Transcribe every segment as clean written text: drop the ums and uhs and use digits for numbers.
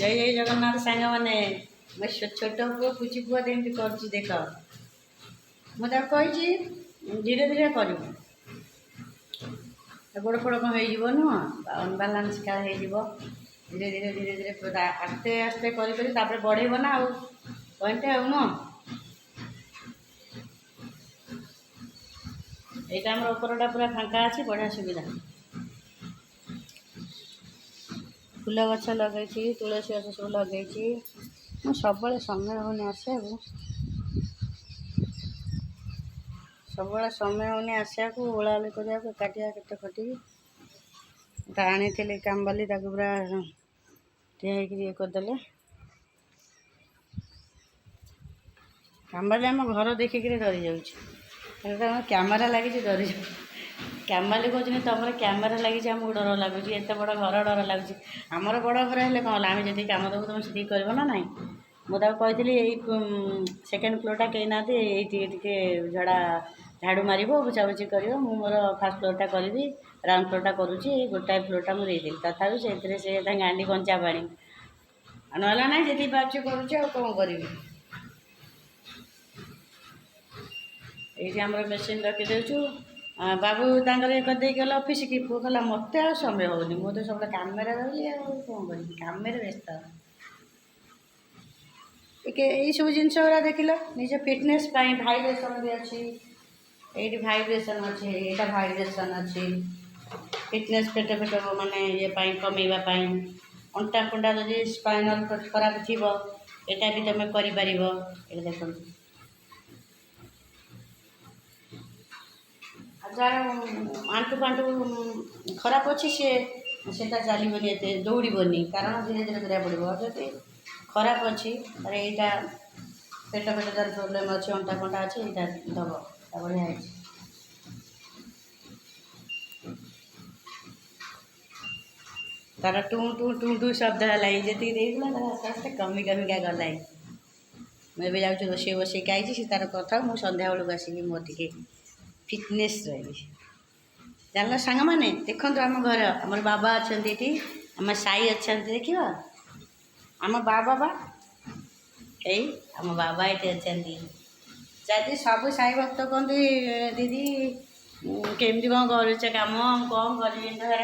जय जय जगन्नाथ सांग मैंने मैं छोट पुओ पुची पुआ एमती कर देख मुझे कही धीरे धीरे कर गोड़ फोड़ कौन हो नुह अनबालांस का हो धीरे धीरे धीरे धीरे आस्ते आस्ते कर बढ़ेब ना आउ पॉइंट आउ नुह यहाँ आम उपरटा पूरा फांका अच्छी बढ़िया सुविधा फूल गछ लगे तुलसी गछ सब लगे सब समय होनी आसा सब समय होनी आसा को ओलाओली करने काटिया केते खटी आनी कामबाली पूरा ठिया ये करदे कामबाली आम घर देखिक डरी जाऊँ कैमेरा लगी डरी जाऊ कैमराली कहते तुम कैमेरा लगी आमको डर लगुच एत बड़ घर डर लगुच आमर बड़ घर है कौन आम जी कम देव तुम से कर ना ना मुझे कही सेकेंड फ्लोरटा कहीं ना ये झड़ा झाड़ू मार बुझाबुझी कर मोर फास्ट फ्लोरटा करी राउंड फ्लोरटा करुँची गोटाए फ्लोरटा मुझे तथापि से गांडी कंचा पानी ना ना जी पार्च करुँच कौन करी ये आम मेसीन रखीदे बाबू तांकर ये करदे गला ऑफिस की पुओ कहला मत आ समय होनी मु तो सब कैमेरा रही कौन कर कैमेरा व्यस्त ये सब जिन देख निज फिटनेस भाइब्रेसन भी अच्छी ये भाइब्रेसन अच्छे यहाँ भाइब्रेसन अच्छी फिटनेस पेट पेट माने ये कमेवाई अंटा फंटा जब स्पाइनल खराब थी यहाँ भी तुम कर देख जार आंटू फांटू खराब अच्छी सी चलनी एत दौड़बनी कारण धीरे धीरे करा पड़ो जब खराब अच्छी यहाँ पेट पेट तार प्रोब्लेम अच्छे अंटा फंटा अच्छे यहाँ दब बढ़िया है तार टू टू टू टू शब्द है जी आस्ते आस्ते कमी कमिका गला मुझे जाऊँ रोषे बसई आई सी तार कथा मुझे सन्ध्या बेलू आसिक मोर टे फिटनेस रही जान सांग मैंने देखो आम घर आम बाबा अच्छा ये आम साई अच्छा देखा आम बाबा यही आम बाबा ये अच्छा जदि सब साई भक्त कहते दीदी केमती कौन कर कम कौन कर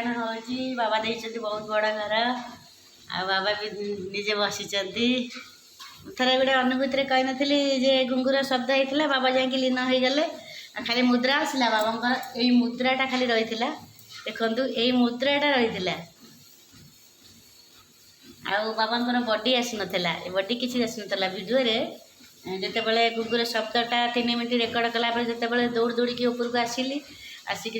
बाबा देखते बहुत बड़ा घर आ बाबा भी निजे बसी थे गोटे अनुभूति कही नी घुंगुर शब्द होता बाबा जाकि लीन हो गले खाली मुद्रा आसला बाबा यही मुद्राटा खाली रही देखु यही मुद्राटा रही बाबा बॉडी आसी नाला बॉडी किसी आसी नाला वीडियो जिते बड़े गुगुर शब्दटा 3 मिनट रेकर्ड कला जिते दौड़ दौड़ी ऊपर को आसिली आसिक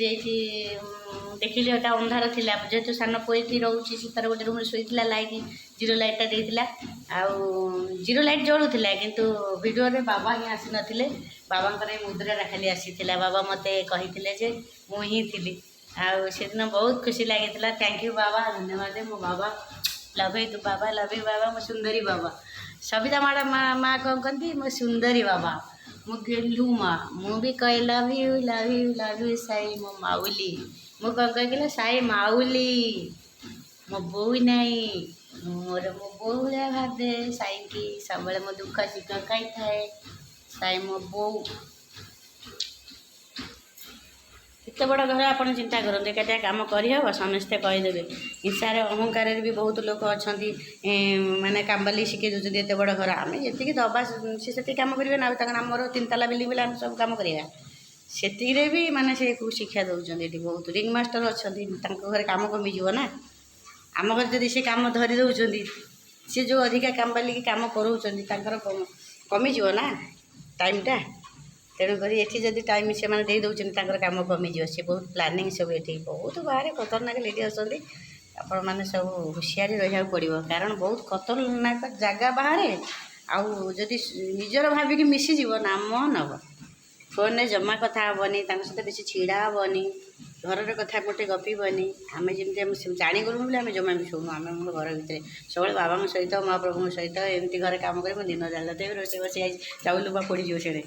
देखिली एटा अंधार थिला जेहेतु सान पुई रोचे से तार गोटे रूम शोला लाइट जीरो लाइटा देता जीरो लाइट जलूला किंतु वीडियो रे बाबा ही आसी नथिले बाबा मुद्रा खाली आसी बाबा मते कही मुझी थी से दिन बहुत खुशी लगी थैंक यू बाबा धन्यवाद मो बाबा लव यू बाबा लव यू बाबा मो सुंदरी बाबा सबिता माड़ा माँ कौन कहती मो सुंदरी बाबा मो गेलू माँ मु भी कह लव यू साई मो माउली मु कौन कह साई माउली मो बो नहीं मोर मो बो भाया भावे साई की सब मो दुख सुख कही थाए साई मो बो एत बड़ घर आप चिंता करते क्या कम करहब समस्ते कहीदेवे हिंसार अहंकार भी बहुत लोग अच्छा माने कामबाली शिखे दूसरी एत बड़ घर आम जी दबा से कम करेंगे ना आमर 3 ताला बिल्डिंग बोले सब कम करवा से भी माने से शिक्षा दौरान ये बहुत रिंग मास्टर अच्छा घर कम कमिज ना आम घर जब से कम धरी दौरान सी जो अधिका कामबाली की कम कर कमिज ना टाइमटा तेणुक ये जब टाइम से दे दौरान कम कमिज सी बहुत प्लानिंग सब ये बहुत बाहर खतरनाक लेडी अच्छी आपण मैंने सब हुशियारी रहा पड़ो कारण बहुत खतरनाक जगह बाहर आउ जदि निजर भाविक मिसीज नाम नब फोन जमा कथा हेनी सहित बेसी छिड़ा हेनी घर कथा गोटे गपीबनी आम जमी जाणीगलु बोले आम जमा भी शुणु आम घर भितर सब बाबा सहित महाप्रभु सहित एमती घर कम कर दिन जाल रोसे बस चाउल पड़ी से